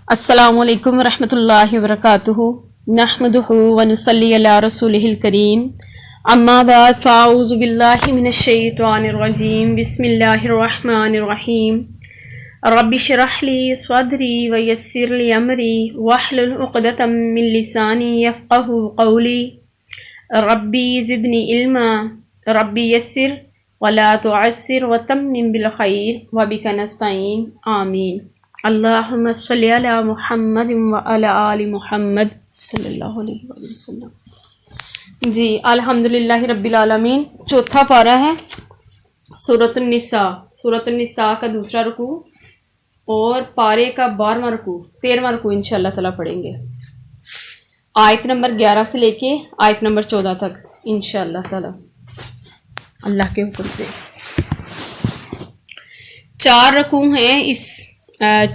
السلام علیکم ورحمۃ اللہ وبرکاتہ نحمدہ ونصلی علی رسولہ الکریم اما بعد فاعوذ باللہ من الشیطان الرجیم بسم اللہ الرحمن الرحیم رب اشرح لی صدری ویسر لی امری واحلل عقدۃ من لسانی یفقہوا قولی ربی زدنی علما ربی یسر ولا تعسر وتمم بالخیر وبک نستعین آمین اللہم صلی علی محمد وعلی آل محمد صلی اللہ علیہ وسلم۔ جی الحمدللہ رب العالمین، چوتھا پارہ ہے سورۃ النساء۔ سورۃ النساء کا دوسرا رکوع اور پارے کا 12واں رکوع 13واں رکوع انشاءاللہ تعالیٰ پڑھیں گے، آیت نمبر 11 سے لے کے آیت نمبر 14 تک انشاءاللہ تعالیٰ اللہ کے حکم سے۔ 4 رکوع ہیں، اس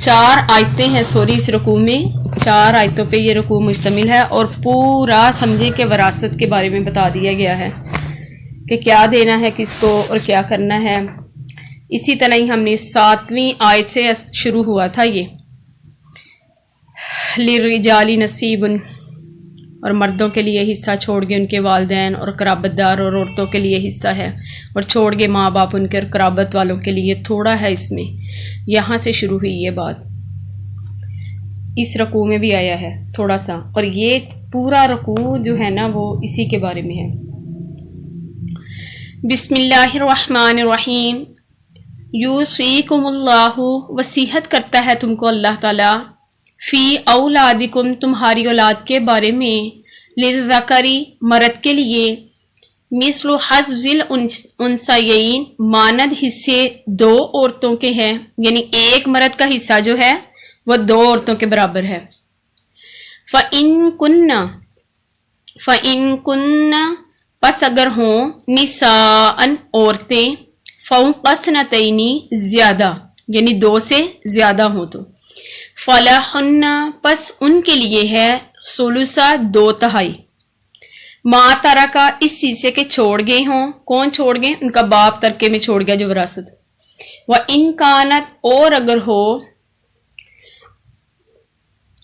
4 آیتیں ہیں اس رکوع میں، 4 آیتوں پہ یہ رکوع مشتمل ہے، اور پورا سمجھے کہ وراثت کے بارے میں بتا دیا گیا ہے کہ کیا دینا ہے کس کو اور کیا کرنا ہے۔ اسی طرح ہی ہم نے 7ویں آیت سے شروع ہوا تھا، یہ للرجال نصیب، اور مردوں کے لیے حصہ چھوڑ گئے ان کے والدین اور قرابت دار، اور عورتوں کے لیے حصہ ہے اور چھوڑ گئے ماں باپ ان کے اور قرابت والوں کے لیے تھوڑا ہے۔ اس میں یہاں سے شروع ہوئی یہ بات، اس رکوع میں بھی آیا ہے تھوڑا سا، اور یہ پورا رکوع جو ہے نا وہ اسی کے بارے میں ہے۔ بسم اللہ الرحمن الرحیم۔ یوصیکم اللہ، وصیت کرتا ہے تم کو اللہ تعالیٰ، فی اولادکم، تمہاری اولاد کے بارے میں، للذکری، مرد کے لیے، مثل حظ الانثیین، ماند حصے 2 عورتوں کے ہیں، یعنی ایک مرد کا حصہ جو ہے وہ 2 عورتوں کے برابر ہے۔ فَإِن كُنَّ، پس اگر ہوں، نساء، عورتیں، فوق اثنتین، زیادہ، یعنی 2 سے زیادہ ہوں تو، فلہن، پس ان کے لیے ہے، ثلث، 2/3، ما ترکا، اس چیز سے کہ چھوڑ گئے ہوں۔ کون چھوڑ گئے؟ ان کا باپ ترکے میں چھوڑ گیا جو وراثت۔ وَإِن كَانَتْ، اور اگر ہو،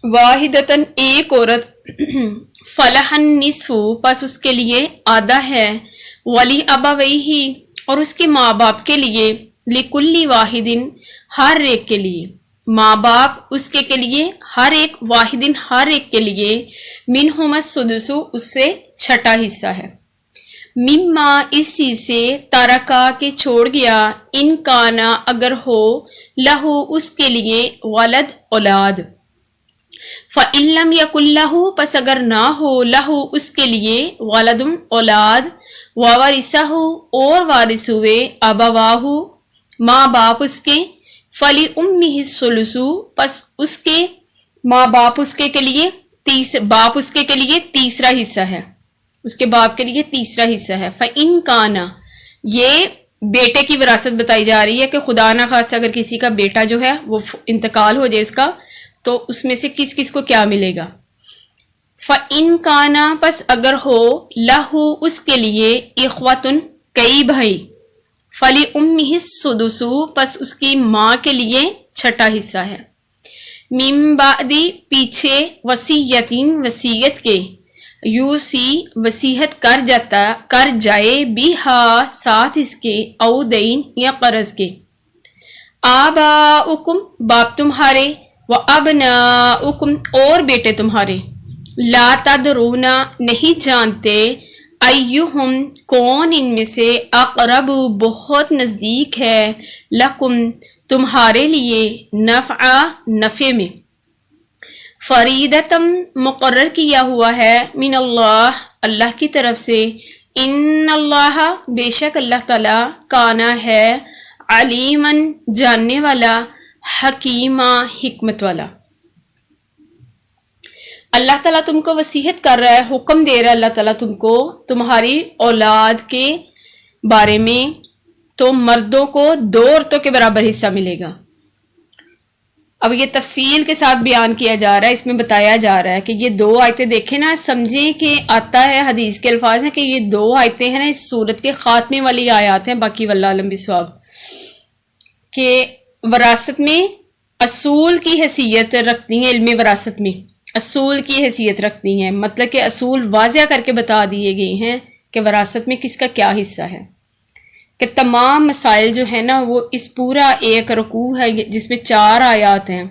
واحدتاً، ایک عورت، فلہا النصف، پس اس کے لیے آدھا ہے، ولی ابویہ، اور اس کے ماں باپ کے لیے، لکل واحد، ہر ایک کے لیے، ماں باپ اس کے لیے، ہر ایک، واحدن، ہر ایک کے لیے، منہم السدس، اس سے چھٹا حصہ ہے، مما، اس چیز سے، ترکا، کے چھوڑ گیا، ان کانا، اگر ہو، لہو، اس کے لیے، ولد، اولاد، فَإِن لَمْ يَكُن لَهُ، پس اگر نہ ہو، لہو، اس کے لیے، ولد، اولاد، وَوَرِثَهُ، اور وارث ہوئے، ابواہ، ماں باپ اس کے، فَلِأُمِّهِ الثُّلُثُ، پس اس کے ماں باپ اس کے لیے، باپ اس کے لیے تیسرا حصہ ہے، اس کے باپ کے لیے تیسرا حصہ ہے۔ فَإِن كَانَ، یہ بیٹے کی وراثت بتائی جا رہی ہے کہ خدا نہ خواستہ اگر کسی کا بیٹا جو ہے وہ انتقال ہو جائے اس کا، تو اس میں سے کس کس کو کیا ملے گا۔ فَإِن كَانَ، پس اگر ہو، لَهُ، اس کے لیے، اخوتن، کئی بھائی، فَلِأُمِّهِ السُّدُسُ، پس اس کی ماں کے لیے چھٹا حصہ ہے، من بعد، پیچھے، وصیتین، وصیت کے، یوسی، وصیت کر جائے، بیہا، ساتھ اس کے، او دین، یا قرض کے، آباؤکم، باپ تمہارے، و ابناؤکم، اور بیٹے تمہارے، لا تدرون، نہیں جانتے، ایہم، کون ان میں سے، اقرب، بہت نزدیک ہے، لکم، تمہارے لیے، نفع، نفع میں، فریدتم، مقرر کیا ہوا ہے، من اللہ، اللہ کی طرف سے، ان اللہ، بے شک اللہ تعالیٰ، کانا ہے، علیماً، جاننے والا، حکیمہ، حکمت والا۔ اللہ تعالیٰ تم کو وصیت کر رہا ہے، حکم دے رہا ہے اللہ تعالیٰ تم کو تمہاری اولاد کے بارے میں، تو مردوں کو 2 عورتوں کے برابر حصہ ملے گا۔ اب یہ تفصیل کے ساتھ بیان کیا جا رہا ہے، اس میں بتایا جا رہا ہے کہ یہ 2 آیتیں دیکھیں نا، سمجھیں کہ آتا ہے حدیث کے الفاظ ہیں کہ یہ 2 آیتیں ہیں نا اس صورت کے خاتمے والی آیات ہیں، باقی واللہ اعلم بالصواب، کہ وراثت میں اصول کی حیثیت رکھتی ہیں علم وراثت میں، اصول کی حیثیت رکھتی ہیں، مطلب کہ اصول واضح کر کے بتا دیے گئے ہیں کہ وراثت میں کس کا کیا حصہ ہے، کہ تمام مسائل جو ہے نا وہ اس پورا ایک رکوع ہے جس میں 4 آیات ہیں۔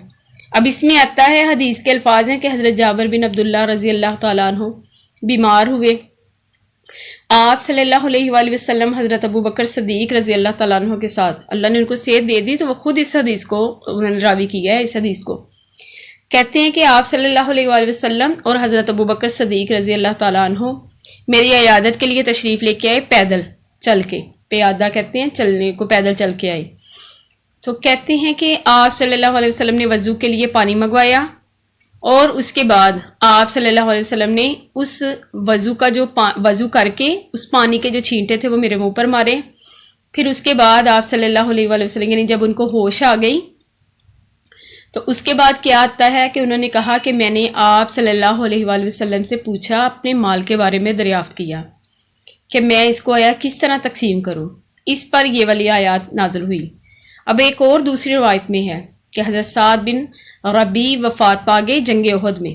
اب اس میں آتا ہے، حدیث کے الفاظ ہیں کہ حضرت جابر بن عبداللہ رضی اللہ تعالیٰ عنہ بیمار ہوئے، آپ صلی اللہ علیہ وآلہ وسلم حضرت ابو بکر صدیق رضی اللہ تعالیٰ عنہ کے ساتھ، اللہ نے ان کو صحت دے دی تو وہ خود اس حدیث کو انہوں نے راوی کیا ہے۔ اس حدیث کو کہتے ہیں کہ آپ صلی اللہ علیہ وآلہ وسلم اور حضرت ابو بکر صدیق رضی اللہ تعالیٰ عنہ میری عیادت کے لیے تشریف لے کے آئے، پیدل چل کے، پیادہ کہتے ہیں چلنے کو، پیدل چل کے آئے۔ تو کہتے ہیں کہ آپ صلی اللہ علیہ وسلم نے وضو کے لیے پانی منگوایا، اور اس کے بعد آپ صلی اللہ علیہ وسلم نے اس وضو کا جو وضو کر کے اس پانی کے جو چھینٹے تھے وہ میرے منہ پر مارے۔ پھر اس کے بعد آپ صلی اللہ علیہ وآلہ وسلم یعنی جب ان کو ہوش آ گئی تو اس کے بعد کیا آتا ہے کہ انہوں نے کہا کہ میں نے آپ صلی اللہ علیہ وآلہ وسلم سے پوچھا، اپنے مال کے بارے میں دریافت کیا کہ میں اس کو آیا کس طرح تقسیم کروں، اس پر یہ والی آیات نازل ہوئی۔ اب ایک اور دوسری روایت میں ہے کہ حضرت سعد بن ربی وفات پا گئے جنگ احد میں،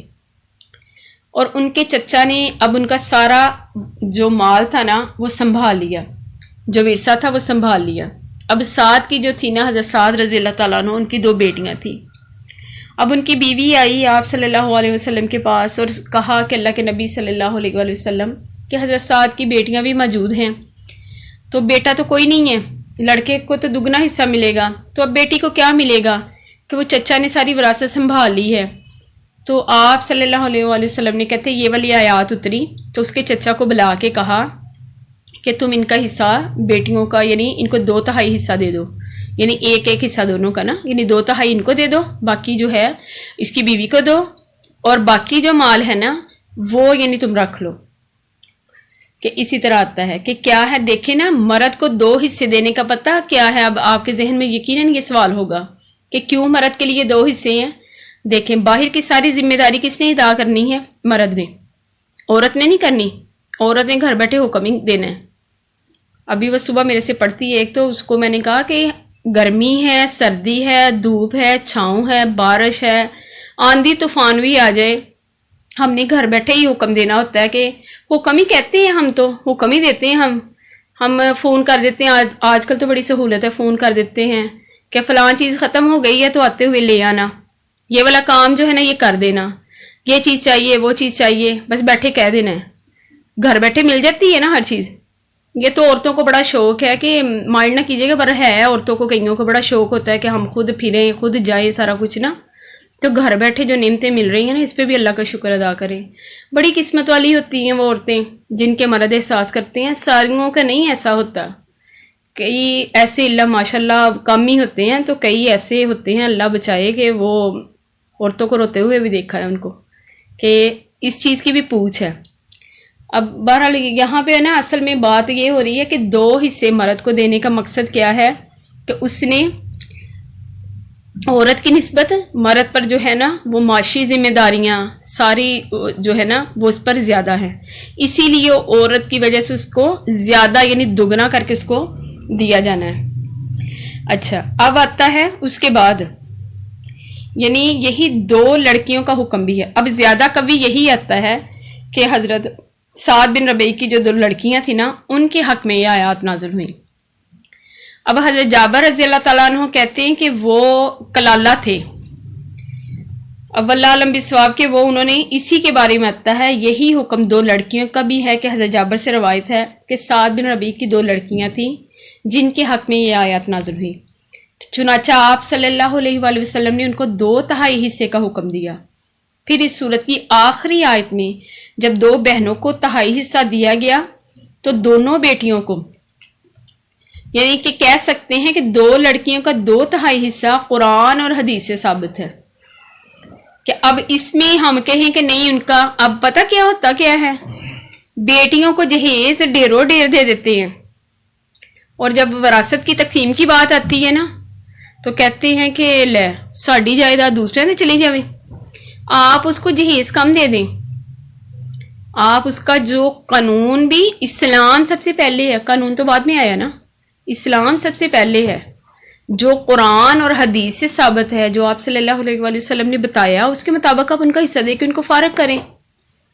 اور ان کے چچا نے اب ان کا سارا جو مال تھا نا وہ سنبھال لیا، جو ورثہ تھا وہ سنبھال لیا۔ اب سعد کی جو تھی نا، حضرت سعد رضی اللہ تعالیٰ عنہ، ان کی 2 بیٹیاں تھیں۔ اب ان کی بیوی آئی آپ صلی اللہ علیہ وسلم کے پاس اور کہا کہ اللہ کے نبی صلی اللہ علیہ وآلہ وسلم کہ حضرت سعد کی بیٹیاں بھی موجود ہیں، تو بیٹا تو کوئی نہیں ہے، لڑکے کو تو دگنا حصہ ملے گا، تو اب بیٹی کو کیا ملے گا کہ وہ چچا نے ساری وراثت سنبھال لی ہے۔ تو آپ صلی اللہ علیہ وآلہ وسلم نے کہتے یہ والی آیات اتری تو اس کے چچا کو بلا کے کہا کہ تم ان کا حصہ بیٹیوں کا یعنی ان کو 2/3 حصہ دے دو، یعنی ایک حصہ دونوں کا نا، یعنی 2/3 ان کو دے دو، باقی جو ہے اس کی بیوی کو دو، اور باقی جو مال ہے نا وہ یعنی تم رکھ لو۔ کہ اسی طرح آتا ہے کہ کیا ہے، دیکھیں نا مرد کو 2 حصے دینے کا پتہ کیا ہے۔ اب آپ کے ذہن میں یقیناً یہ سوال ہوگا کہ کیوں مرد کے لیے 2 حصے ہیں۔ دیکھیں باہر کی ساری ذمہ داری کس نے ادا کرنی ہے؟ مرد نے، عورت نے نہیں کرنی، عورت نے گھر بیٹھے حکم ہی دینا ہے۔ ابھی وہ صبح میرے سے پڑھتی ہے ایک، تو اس کو میں نے کہا کہ گرمی ہے، سردی ہے، دھوپ ہے، چھاؤں ہے، بارش ہے، آندھی طوفان بھی آ جائے، ہم نے گھر بیٹھے ہی حکم دینا ہوتا ہے، کہ حکم ہی کہتے ہیں ہم، تو حکم ہی دیتے ہیں ہم فون کر دیتے ہیں، آج کل تو بڑی سہولت ہے، فون کر دیتے ہیں کہ فلاں چیز ختم ہو گئی ہے تو آتے ہوئے لے آنا، یہ والا کام جو ہے نا یہ کر دینا، یہ چیز چاہیے وہ چیز چاہیے، بس بیٹھے کہہ دینا ہے، گھر بیٹھے مل جاتی ہے نا ہر چیز۔ یہ تو عورتوں کو بڑا شوق ہے، کہ مائنڈ نہ کیجیے گا، پر ہے عورتوں کو، کئیوں کو بڑا شوق ہوتا ہے کہ ہم خود پھریں، خود جائیں، سارا کچھ نا، تو گھر بیٹھے جو نعمتیں مل رہی ہیں نا اس پہ بھی اللہ کا شکر ادا کریں۔ بڑی قسمت والی ہوتی ہیں وہ عورتیں جن کے مرد احساس کرتے ہیں، ساریوں کا نہیں ایسا ہوتا، کئی ایسے اللہ ماشاء اللہ کم ہی ہوتے ہیں، تو کئی ایسے ہوتے ہیں اللہ بچائے کہ وہ عورتوں کو روتے ہوئے بھی دیکھا ہے ان کو، کہ اس چیز کی بھی پوچھ ہے۔ اب بہرحال یہاں پہ نا اصل میں بات یہ ہو رہی ہے کہ 2 حصے مرد کو دینے کا مقصد کیا ہے کہ اس نے عورت کی نسبت مرد پر جو ہے نا وہ معاشی ذمہ داریاں ساری جو ہے نا وہ اس پر زیادہ ہیں، اسی لیے عورت کی وجہ سے اس کو زیادہ یعنی دگنا کر کے اس کو دیا جانا ہے۔ اچھا اب آتا ہے اس کے بعد یعنی یہی 2 لڑکیوں کا حکم بھی ہے۔ اب زیادہ کبھی یہی آتا ہے کہ حضرت سعد بن ربیع کی جو 2 لڑکیاں تھیں نا ان کے حق میں یہ آیات نازل ہوئی۔ اب حضرت جابر رضی اللہ تعالیٰ عنہ کہتے ہیں کہ وہ کلالہ تھے، اب اللہ علم بالصواب کہ وہ انہوں نے اسی کے بارے میں آتا ہے یہی حکم 2 لڑکیوں کا بھی ہے، کہ حضرت جابر سے روایت ہے کہ سعد بن ربیع کی 2 لڑکیاں تھیں جن کے حق میں یہ آیات نازل ہوئی، چنانچہ آپ صلی اللہ علیہ وآلہ وسلم نے ان کو 2/3 حصے کا حکم دیا۔ پھر اس صورت کی آخری آیت میں جب 2 بہنوں کو 1/3 حصہ دیا گیا تو دونوں بیٹیوں کو یعنی کہ کہہ سکتے ہیں کہ 2 لڑکیوں کا 2/3 حصہ قرآن اور حدیث سے ثابت ہے، کہ اب اس میں ہم کہیں کہ نہیں ان کا، اب پتہ کیا ہوتا کیا ہے، بیٹیوں کو جہیز ڈیروں ڈیر دے دیتے ہیں، اور جب وراثت کی تقسیم کی بات آتی ہے نا تو کہتے ہیں کہ لے ساڑی جائیداد دوسرے نے چلی جاوے، آپ اس کو جہیز کم دے دیں، آپ اس کا جو قانون بھی اسلام سب سے پہلے ہے، قانون تو بعد میں آیا نا، اسلام سب سے پہلے ہے، جو قرآن اور حدیث سے ثابت ہے، جو آپ صلی اللہ علیہ وآلہ وسلم نے بتایا، اس کے مطابق آپ ان کا حصہ دے کے ان کو فارغ کریں.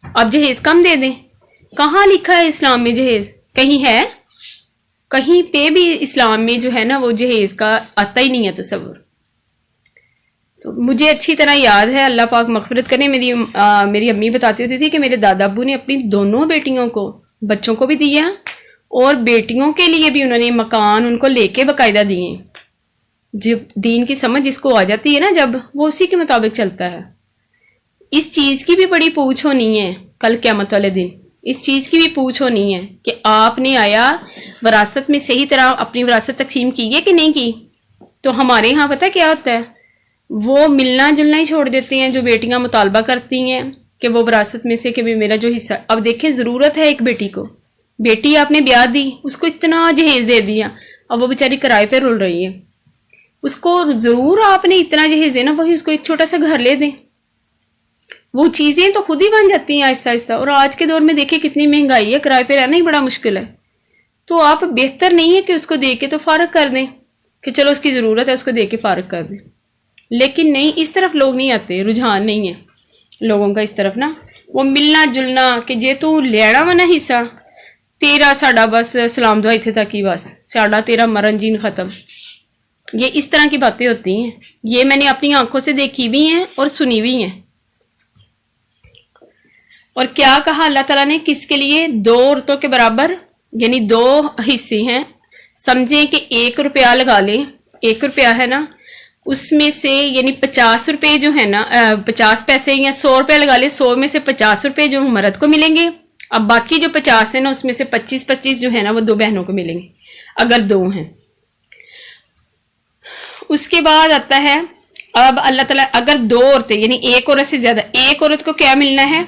آپ جہیز کم دے دیں. کہاں لکھا ہے اسلام میں جہیز؟ کہیں ہے؟ کہیں پہ بھی اسلام میں جو ہے نا وہ جہیز کا آتا ہی نہیں ہے تصور. تو مجھے اچھی طرح یاد ہے، اللہ پاک مغفرت کرے، میری امی بتاتی ہوتی تھی کہ میرے دادا ابو نے اپنی دونوں بیٹیوں کو، بچوں کو بھی دیا اور بیٹیوں کے لیے بھی انہوں نے مکان ان کو لے کے باقاعدہ دیے. جب دین کی سمجھ جس کو آ جاتی ہے نا، جب وہ اسی کے مطابق چلتا ہے. اس چیز کی بھی بڑی پوچھ ہونی ہے کل قیامت والے دن. اس چیز کی بھی پوچھ ہونی ہے کہ آپ نے آیا وراثت میں صحیح طرح اپنی وراثت تقسیم کی ہے کہ نہیں کی. تو ہمارے یہاں پتہ کیا ہوتا ہے، وہ ملنا جلنا ہی چھوڑ دیتے ہیں. جو بیٹیاں مطالبہ کرتی ہیں کہ وہ وراثت میں سے کہ میرا جو حصہ، اب دیکھیں ضرورت ہے ایک بیٹی کو، بیٹی آپ نے بیاہ دی، اس کو اتنا جہیز دے دیا، اب وہ بیچاری کرائے پہ رول رہی ہے. اس کو ضرور آپ نے اتنا جہیز دینا، وہی اس کو ایک چھوٹا سا گھر لے دیں. وہ چیزیں تو خود ہی بن جاتی ہیں آہستہ آہستہ. اور آج کے دور میں دیکھیں کتنی مہنگائی ہے، کرائے پہ رہنا ہی بڑا مشکل ہے. تو آپ بہتر نہیں ہے کہ اس کو دے کے تو فارغ کر دیں کہ چلو اس کی ضرورت ہے اس کو دے کے فارغ کر دیں. لیکن نہیں، اس طرف لوگ نہیں آتے، رجحان نہیں ہے لوگوں کا اس طرف نا. وہ ملنا جلنا کہ جے تو لینا وا نا حصہ تیرا ساڈا، بس سلام دعا اتنے تک ہی، بس ساڈا تیرا مرن جین ختم. یہ اس طرح کی باتیں ہوتی ہیں. یہ میں نے اپنی آنکھوں سے دیکھی بھی ہیں اور سنی بھی ہیں. اور کیا کہا اللہ تعالیٰ نے، کس کے لیے؟ 2 عورتوں کے برابر، یعنی 2 حصے ہیں. سمجھیں کہ 1 روپیہ لگا لیں، 1 روپیہ ہے نا، اس میں سے یعنی 50 روپے جو ہے نا، 50 پیسے یا 100 روپے لگا لیں، 100 میں سے 50 روپے جو مرد کو ملیں گے. اب باقی جو 50 ہے نا، اس میں سے 25 جو ہے نا وہ 2 بہنوں کو ملیں گے اگر 2 ہیں. اس کے بعد آتا ہے اب اللہ تعالیٰ اگر 2 عورتیں یعنی 1 عورت سے زیادہ، 1 عورت کو کیا ملنا ہے؟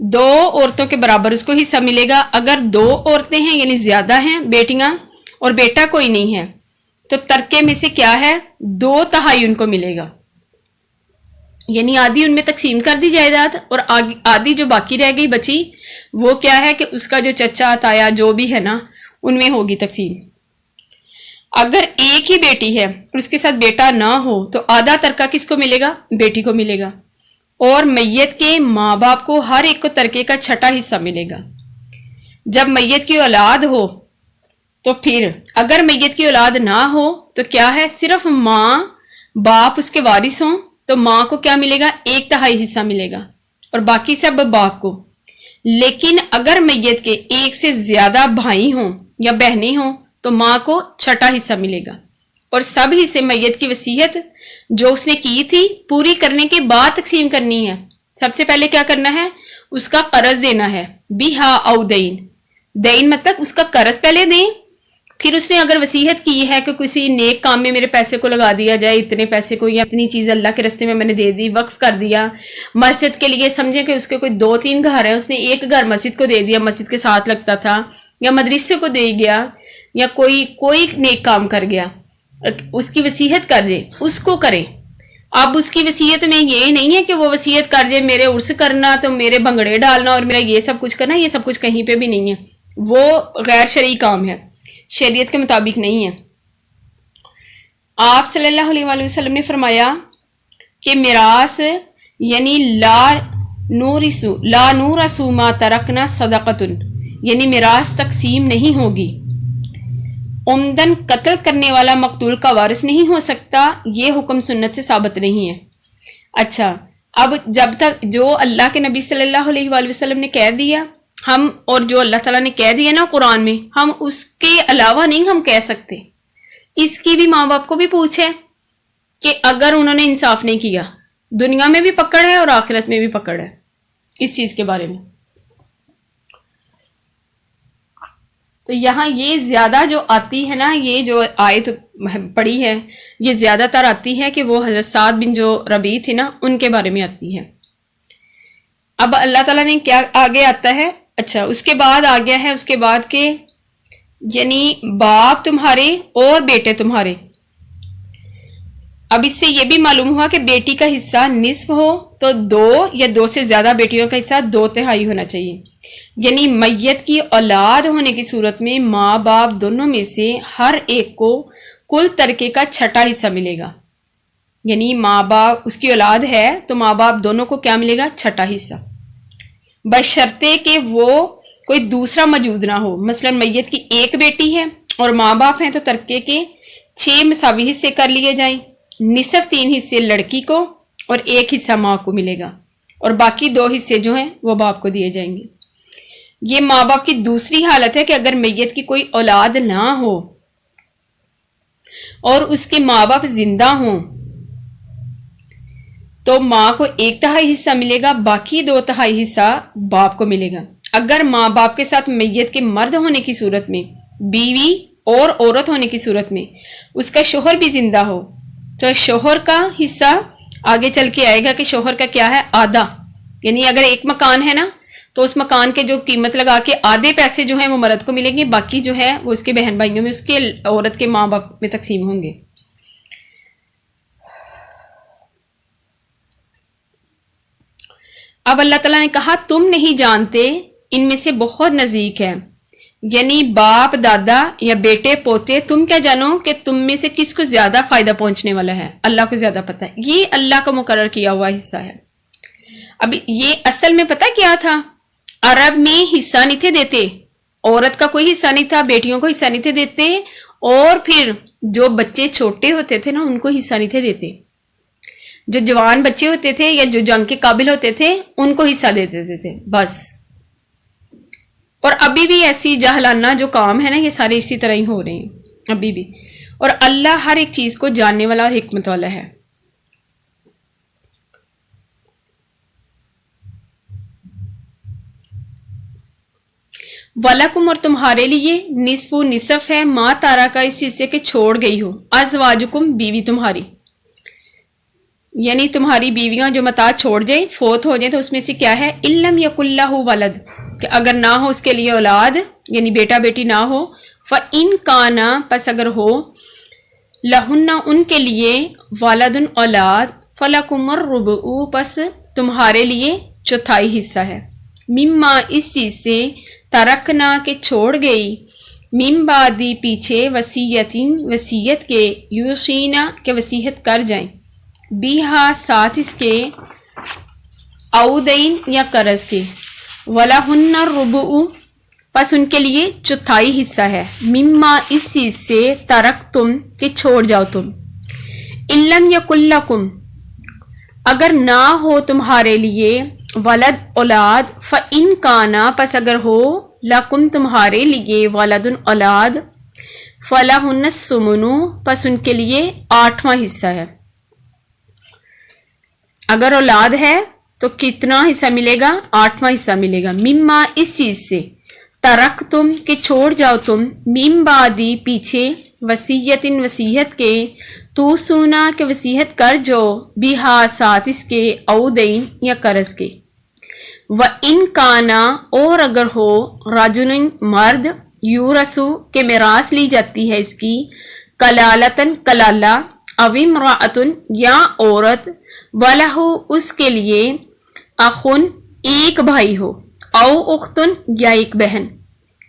2 عورتوں کے برابر اس کو حصہ ملے گا. اگر 2 عورتیں ہیں یعنی زیادہ ہیں بیٹیاں اور بیٹا کوئی نہیں ہے تو ترکے میں سے کیا ہے؟ 2/3 ان کو ملے گا. یعنی آدھی ان میں تقسیم کر دی جائیداد اور آدھی جو باقی رہ گئی بچی وہ کیا ہے کہ اس کا جو چچا تایا جو بھی ہے نا ان میں ہوگی تقسیم. اگر ایک ہی بیٹی ہے اور اس کے ساتھ بیٹا نہ ہو تو آدھا ترکہ کس کو ملے گا؟ بیٹی کو ملے گا. اور میت کے ماں باپ کو ہر ایک کو ترکے کا 6واں حصہ ملے گا. جب میت کی اولاد ہو تو پھر اگر میت کی اولاد نہ ہو تو کیا ہے؟ صرف ماں باپ اس کے وارث ہوں تو ماں کو کیا ملے گا؟ 1/3 حصہ ملے گا اور باقی سب باپ کو. لیکن اگر میت کے 1 سے زیادہ بھائی ہوں یا بہنیں ہوں تو ماں کو 6واں حصہ ملے گا. اور سب حصے میت کی وصیت جو اس نے کی تھی پوری کرنے کے بعد تقسیم کرنی ہے. سب سے پہلے کیا کرنا ہے؟ اس کا قرض دینا ہے. بیہا او دین، دین مطلب اس کا قرض پہلے دیں. پھر اس نے اگر وصیت کی ہے کہ کسی نیک کام میں میرے پیسے کو لگا دیا جائے، اتنے پیسے کو یا اتنی چیز اللہ کے راستے میں نے دے دی، وقف کر دیا. مسجد کے لیے سمجھیں کہ اس کے کوئی 2-3 گھر ہیں، اس نے ایک گھر مسجد کو دے دیا، مسجد کے ساتھ لگتا تھا، یا مدرسے کو دے گیا، یا کوئی نیک کام کر گیا، اس کی وصیت کر دے، اس کو کریں. اب اس کی وصیت میں یہ نہیں ہے کہ وہ وصیت کر دے میرے عرس کرنا تو میرے بھنگڑے ڈالنا اور میرا یہ سب کچھ کرنا. یہ سب کچھ کہیں پہ بھی نہیں ہے، وہ غیر شرعی کام ہے، شریعت کے مطابق نہیں ہے. آپ صلی اللہ علیہ وآلہ وسلم نے فرمایا کہ میراث یعنی لا نورث ما ترکنا صدقۃ، یعنی میراث تقسیم نہیں ہوگی. عمدن قتل کرنے والا مقتول کا وارث نہیں ہو سکتا، یہ حکم سنت سے ثابت نہیں ہے. اچھا، اب جب تک جو اللہ کے نبی صلی اللہ علیہ وآلہ وسلم نے کہہ دیا ہم، اور جو اللہ تعالیٰ نے کہہ دیا نا قرآن میں، ہم اس کے علاوہ نہیں ہم کہہ سکتے. اس کی بھی ماں باپ کو بھی پوچھے کہ اگر انہوں نے انصاف نہیں کیا، دنیا میں بھی پکڑ ہے اور آخرت میں بھی پکڑ ہے اس چیز کے بارے میں. تو یہاں یہ زیادہ جو آتی ہے نا، یہ جو آیت پڑھی ہے یہ زیادہ تر آتی ہے کہ وہ حضرت سعد بن جو ربیع تھی نا ان کے بارے میں آتی ہے. اب اللہ تعالیٰ نے کیا آگے آتا ہے؟ اچھا، اس کے بعد آ گیا ہے اس کے بعد کہ یعنی باپ تمہارے اور بیٹے تمہارے. اب اس سے یہ بھی معلوم ہوا کہ بیٹی کا حصہ نصف ہو تو 2 یا 2 سے زیادہ بیٹیوں کا حصہ 2/3 ہونا چاہیے. یعنی میت کی اولاد ہونے کی صورت میں ماں باپ دونوں میں سے ہر ایک کو کل ترکے کا چھٹا حصہ ملے گا. یعنی ماں باپ اس کی اولاد ہے تو ماں باپ دونوں کو کیا ملے گا؟ چھٹا حصہ، بشرطے کہ وہ کوئی دوسرا موجود نہ ہو. مثلا میت کی ایک بیٹی ہے اور ماں باپ ہیں تو ترکے کے 6 مساوی حصے کر لیے جائیں. نصف 3 حصے لڑکی کو اور 1 حصہ ماں کو ملے گا اور باقی 2 حصے جو ہیں وہ باپ کو دیے جائیں گے. یہ ماں باپ کی دوسری حالت ہے کہ اگر میت کی کوئی اولاد نہ ہو اور اس کے ماں باپ زندہ ہوں تو ماں کو 1/3 حصہ ملے گا، باقی 2/3 حصہ باپ کو ملے گا. اگر ماں باپ کے ساتھ میت کے مرد ہونے کی صورت میں، بیوی اور عورت ہونے کی صورت میں اس کا شوہر بھی زندہ ہو تو شوہر کا حصہ آگے چل کے آئے گا کہ شوہر کا کیا ہے؟ آدھا. یعنی اگر ایک مکان ہے نا تو اس مکان کے جو قیمت لگا کے آدھے پیسے جو ہیں وہ مرد کو ملیں گے، باقی جو ہے وہ اس کے بہن بھائیوں میں، اس کے عورت کے ماں باپ میں تقسیم ہوں گے. اب اللہ تعالیٰ نے کہا تم نہیں جانتے ان میں سے بہت نزدیک ہے، یعنی باپ دادا یا بیٹے پوتے، تم کیا جانو کہ تم میں سے کس کو زیادہ فائدہ پہنچنے والا ہے؟ اللہ کو زیادہ پتہ ہے. یہ اللہ کا مقرر کیا ہوا حصہ ہے. اب یہ اصل میں پتہ کیا تھا؟ عرب میں حصہ نہیں تھے دیتے، عورت کا کوئی حصہ نہیں تھا، بیٹیوں کو حصہ نہیں تھے دیتے، اور پھر جو بچے چھوٹے ہوتے تھے نا ان کو حصہ نہیں تھے دیتے. جو جوان بچے ہوتے تھے یا جو جنگ کے قابل ہوتے تھے ان کو حصہ دے دیتے تھے بس. اور ابھی بھی ایسی جاہلانہ جو کام ہے نا یہ سارے اسی طرح ہی ہو رہے ہیں ابھی بھی. اور اللہ ہر ایک چیز کو جاننے والا اور حکمت والا ہے. وَلَكُمْ اور تمہارے لیے نصف ہے ماں تارا کا اس حصے کے چھوڑ گئی ہو، ازواجکم بیوی تمہاری، یعنی تمہاری بیویاں جو متاع چھوڑ جائیں، فوت ہو جائیں تو اس میں سے کیا ہے؟ اِلَّمْ يَكُنْ لَهُ وَلَدٌ، کہ اگر نہ ہو اس کے لیے اولاد، یعنی بیٹا بیٹی نہ ہو، فَإِنْ كَانَ پس اگر ہو، لَهُنَّ ان کے لیے، وَلَدٌ اولاد، فَلَكُمُ الرُّبُعُ پس تمہارے لیے چوتھائی حصہ ہے، مما اس چیز سے، ترکنا کے چھوڑ گئی، من بعدی پیچھے، وصیتین وصیت کے، یوصینا کے وصیت کر جائیں، بیہا ساتھ اس کے، او دین یا قرض کے، ولہن الربع پس ان کے لیے چوتھائی حصہ ہے، مما اس چیز سے، ترک تم کہ چھوڑ جاؤ تم، ان لم یکن لکم اگر نہ ہو تمہارے لیے، ولد اولاد، فَإِن کانا پس اگر ہو، لکم تمہارے لیے، ولد اولاد، فَلَهُنَّ الثُّمُنُ پس ان کے لیے 8واں حصہ ہے. اگر اولاد ہے تو کتنا حصہ ملے گا؟ 8واں حصہ ملے گا، مما اس چیز سے، ترک تم کہ چھوڑ جاؤ تم، من بعدی پیچھے، وصیتن وصیت کے، تو سونا کہ وصیت کر جو، بیہا ساتھ اس کے، او دین یا قرض کے، وَإِن کانا اور اگر ہو، رجل مرد، یورثو کہ میراث لی جاتی ہے اس کی، کلالتن کلالہ، او امرأتن یا عورت، وَلَهُ اس کے لیے، اخن ایک بھائی ہو، او اختن یا ایک بہن،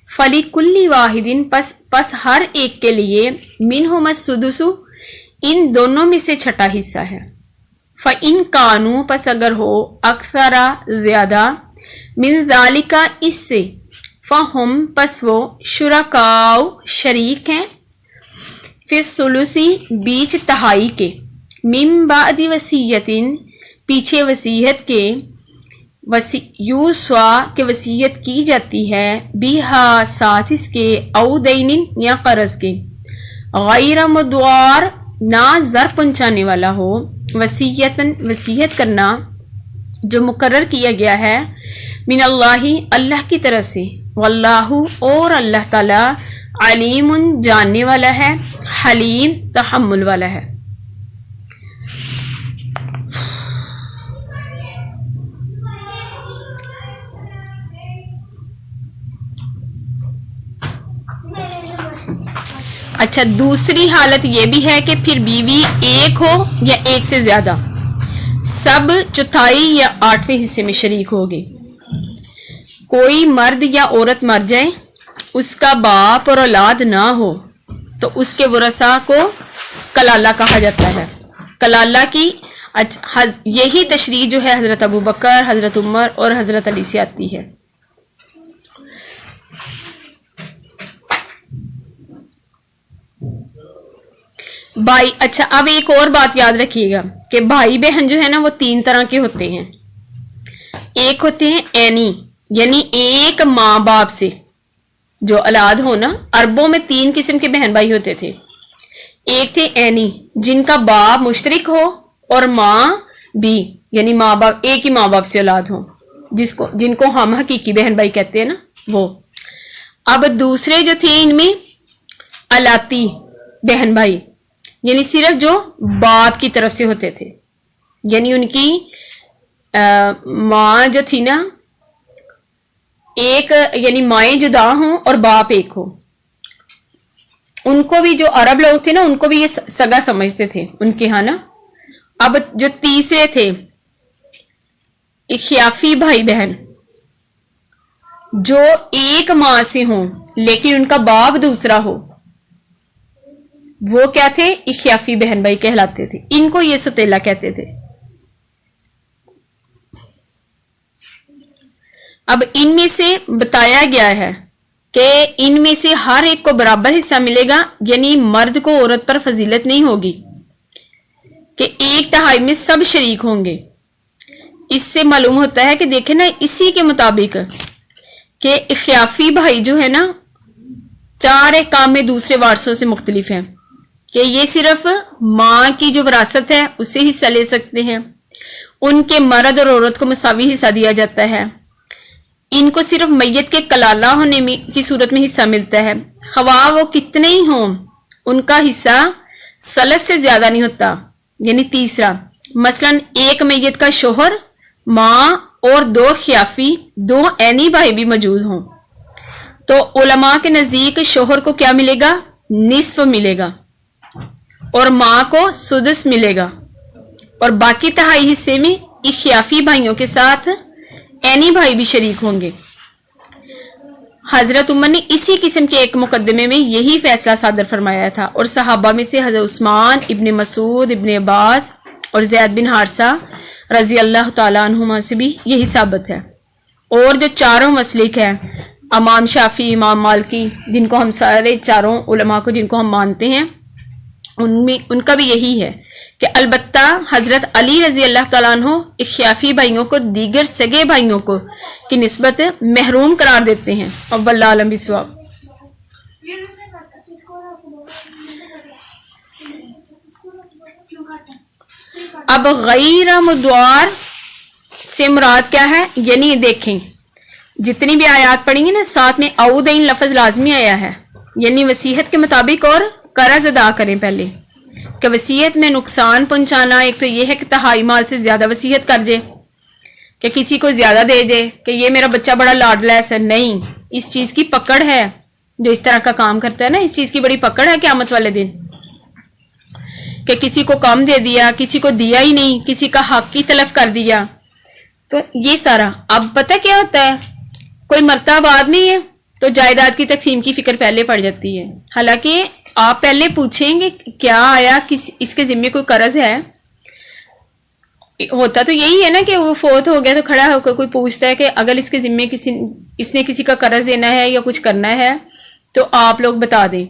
فَلِكُلِّ وَاحِدٍ پس ہر ایک کے لیے، منہم السدس ان دونوں میں سے چھٹا حصہ ہے، فَإِن کانوا پس اگر ہو، اکثرا زیادہ، من ذالک اس سے، فہم پس وہ، شرکاء شریک ہیں، فی الثلث بیچ تہائی کے، من بعد وصیتن پیچھے وصیت کے، یوصى کہ وصیت کی جاتی ہے، بیہا ساتھ اس کے، او دین یا قرض کے، غیر مدوار نہ زر پہنچانے والا ہو، وصیتن وصیت کرنا جو مقرر کیا گیا ہے، من اللہ اللہ کی طرف سے، واللہ اور اللہ تعالی، علیم جاننے والا ہے، حلیم تحمل والا ہے. اچھا دوسری حالت یہ بھی ہے کہ پھر بیوی ایک ہو یا ایک سے زیادہ، سب چوتھائی یا 8ویں حصے میں شریک ہوگی. کوئی مرد یا عورت مر جائے، اس کا باپ اور اولاد نہ ہو، تو اس کے ورثاء کو کلالہ کہا جاتا ہے. کلالہ کی یہی تشریح جو ہے حضرت ابو بکر، حضرت عمر اور حضرت علی سے آتی ہے. بھائی، اچھا اب ایک اور بات یاد رکھیے گا کہ بھائی بہن جو ہے نا وہ 3 طرح کے ہوتے ہیں. ایک ہوتے ہیں اینی، یعنی ایک ماں باپ سے جو اولاد ہونا. عربوں میں 3 قسم کے بہن بھائی ہوتے تھے. ایک تھے اینی جن کا باپ مشترک ہو اور ماں بھی، یعنی ماں باپ ایک ہی ماں باپ سے اولاد ہو، جن کو ہم حقیقی بہن بھائی کہتے ہیں نا وہ. اب دوسرے جو تھے ان میں الاتی بہن بھائی، یعنی صرف جو باپ کی طرف سے ہوتے تھے، یعنی ان کی ماں جو تھی نا ایک، یعنی مائیں جدا ہوں اور باپ ایک ہو. ان کو بھی جو عرب لوگ تھے نا ان کو بھی یہ سگا سمجھتے تھے ان کے ہاں نا. اب جو تیسرے تھے اخیافی بھائی بہن جو ایک ماں سے ہوں لیکن ان کا باپ دوسرا ہو، وہ کیا تھے؟ اخیافی بہن بھائی کہلاتے تھے. ان کو یہ ستیلا کہتے تھے. اب ان میں سے بتایا گیا ہے کہ ان میں سے ہر ایک کو برابر حصہ ملے گا، یعنی مرد کو عورت پر فضیلت نہیں ہوگی کہ 1/3 میں سب شریک ہوں گے. اس سے معلوم ہوتا ہے کہ دیکھیں نا اسی کے مطابق کہ اخیافی بھائی جو ہے نا 4 احکام میں دوسرے وارثوں سے مختلف ہیں کہ یہ صرف ماں کی جو وراثت ہے اس سے حصہ لے سکتے ہیں. ان کے مرد اور عورت کو مساوی حصہ دیا جاتا ہے. ان کو صرف میت کے کلالہ ہونے کی صورت میں حصہ ملتا ہے، خواہ وہ کتنے ہی ہوں ان کا حصہ ثلث سے زیادہ نہیں ہوتا. یعنی تیسرا، مثلا ایک میت کا شوہر، ماں اور 2 خیافی 2 عینی بھائی بھی موجود ہوں تو علماء کے نزدیک شوہر کو کیا ملے گا؟ نصف ملے گا اور ماں کو سدس ملے گا، اور باقی 2.5 حصے میں اخیافی بھائیوں کے ساتھ عینی بھائی بھی شریک ہوں گے. حضرت عمر نے اسی قسم کے ایک مقدمے میں یہی فیصلہ صادر فرمایا تھا، اور صحابہ میں سے حضرت عثمان، ابن مسعود، ابن عباس اور زید بن حارثہ رضی اللہ تعالیٰ عنہما سے بھی یہی ثابت ہے. اور جو چاروں مسلک ہیں، امام شافعی، امام مالکی، جن کو ہم سارے چاروں علماء کو جن کو ہم مانتے ہیں، ان کا بھی یہی ہے کہ البتہ حضرت علی رضی اللہ تعالیٰ عنہ اخیافی بھائیوں کو دیگر سگے بھائیوں کو کی نسبت محروم قرار دیتے ہیں. اور واللہ اعلم بالصواب. اب غیر مدوار سے مراد کیا ہے؟ یعنی دیکھیں جتنی بھی آیات پڑھیں گے نا ساتھ میں اودین لفظ لازمی آیا ہے، یعنی وصیت کے مطابق اور قرض ادا کریں. پہلے کہ وصیت میں نقصان پہنچانا، ایک تو یہ ہے کہ 2.5 مال سے زیادہ وصیت کر جائے، کہ کسی کو زیادہ دے دے کہ یہ میرا بچہ بڑا لاڈلا ہے. نہیں، اس چیز کی پکڑ ہے جو اس طرح کا کام کرتا ہے نا، اس چیز کی بڑی پکڑ ہے قیامت والے دن، کہ کسی کو کم دے دیا، کسی کو دیا ہی نہیں، کسی کا حق ہی تلف کر دیا. تو یہ سارا اب پتہ کیا ہوتا ہے، کوئی مرتبہ بعد نہیں ہے تو جائیداد کی تقسیم کی فکر پہلے پڑ جاتی ہے. حالانکہ آپ پہلے پوچھیں گے کیا آیا اس کے ذمے کوئی قرض ہے. ہوتا تو یہی ہے نا کہ وہ فوت ہو گیا تو کھڑا ہو کر کوئی پوچھتا ہے کہ اگر اس کے ذمے اس نے کسی کا قرض دینا ہے یا کچھ کرنا ہے تو آپ لوگ بتا دیں.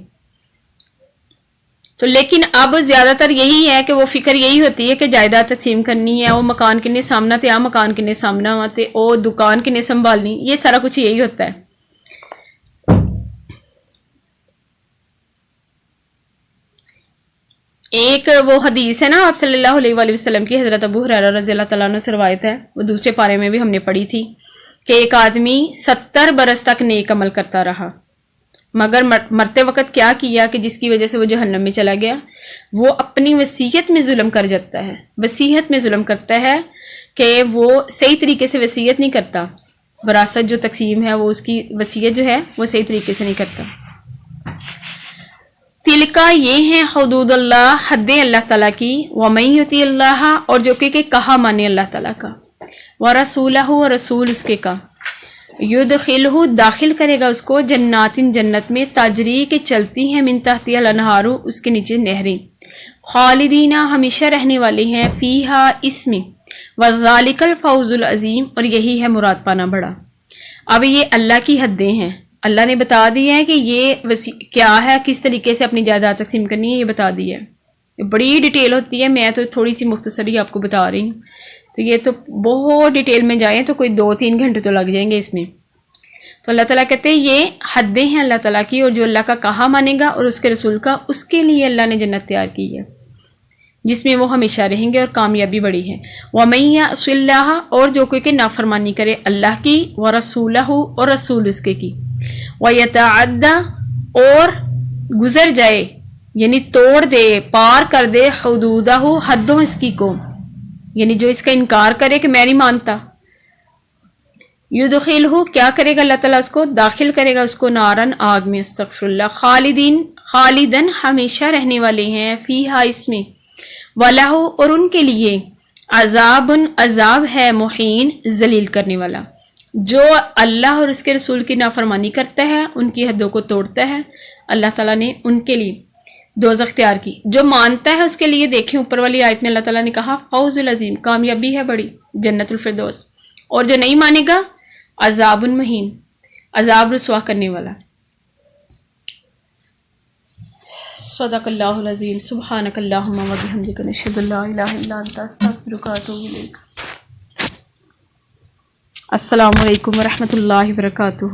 تو لیکن اب زیادہ تر یہی ہے کہ وہ فکر یہی ہوتی ہے کہ جائیداد تقسیم کرنی ہے، وہ مکان کنے سامنا تے مکان کنے سامنا تے وہ دکان کنے سنبھالنی، یہ سارا کچھ یہی ہوتا ہے. ایک وہ حدیث ہے نا آپ صلی اللہ علیہ وآلہ وسلم کی، حضرت ابو ہریرہ رضی اللہ تعالیٰ عنہ سے روایت ہے، وہ دوسرے پارے میں بھی ہم نے پڑھی تھی کہ ایک آدمی 70 برس تک نیک عمل کرتا رہا مگر مرتے وقت کیا کیا کہ جس کی وجہ سے وہ جہنم میں چلا گیا. وہ اپنی وصیت میں ظلم کر جاتا ہے، وصیت میں ظلم کرتا ہے کہ وہ صحیح طریقے سے وصیت نہیں کرتا، وراثت جو تقسیم ہے وہ اس کی وصیت جو ہے وہ صحیح طریقے سے نہیں کرتا. تلکا یہ ہیں حدود اللہ، حدیں اللہ تعالیٰ کی، وَمَن یُطِعِ اللَّهَ اور جو کہ کہا مانے اللہ تعالیٰ کا، وَرَسُولَهُ اور رسول اس کے کا، یدخلہ داخل کرے گا اس کو جناتن جنت میں تجری کے چلتی ہیں من تحتہا الانہار اس کے نیچے نہریں خالدینہ ہمیشہ رہنے والے ہیں فیہا اس میں وذالک الفوز العظیم اور یہی ہے مراد پانا بڑا۔ اب یہ اللہ کی حدیں ہیں، اللہ نے بتا دیا ہے کہ یہ کیا ہے، کس طریقے سے اپنی جائیداد تقسیم کرنی ہے، یہ بتا دیا ہے۔ یہ بڑی ڈیٹیل ہوتی ہے، میں تو تھوڑی سی مختصری آپ کو بتا رہی ہوں، تو یہ تو بہت ڈیٹیل میں جائیں تو کوئی 2-3 گھنٹے تو لگ جائیں گے اس میں۔ تو اللہ تعالیٰ کہتے ہیں یہ حدیں ہیں اللہ تعالیٰ کی، اور جو اللہ کا کہا مانے گا اور اس کے رسول کا، اس کے لیے اللہ نے جنت تیار کی ہے جس میں وہ ہمیشہ رہیں گے اور کامیابی بڑی ہے۔ وَمَن يَعْصِ اللَّهَ اور جو کوئی کہ نافرمانی کرے اللہ کی، وَرَسُولَهُ اور رسول اس کے کی، وَيَتَعَدَّ اور گزر جائے یعنی توڑ دے پار کر دے حدودہ حدوں اس کی کو، یعنی جو اس کا انکار کرے کہ میں نہیں مانتا، یدخلہ کیا کرے گا اللہ تعالیٰ اس کو داخل کرے گا اس کو نارن آگ میں، استغفر اللہ، خالدن ہمیشہ رہنے والے ہیں فیہا اس میں، وَلَہُ اور ان کے لیے عذاب ہے مہین ذلیل کرنے والا۔ جو اللہ اور اس کے رسول کی نافرمانی کرتا ہے، ان کی حدوں کو توڑتا ہے، اللہ تعالیٰ نے ان کے لیے دوزخ تیار کی۔ جو مانتا ہے اس کے لیے دیکھیں اوپر والی آیت میں اللہ تعالیٰ نے کہا فوز العظیم، کامیابی ہے بڑی، جنت الفردوس، اور جو نہیں مانے گا عذاب مہین، عذاب رسوا کرنے والا۔ صدق اللہ العظیم، سبحانک اللہم و بحمدک، نشہد ان لا الہ الا انت، استغفرک و اتوب الیک۔ السلام علیکم ورحمۃ اللہ وبرکاتہ۔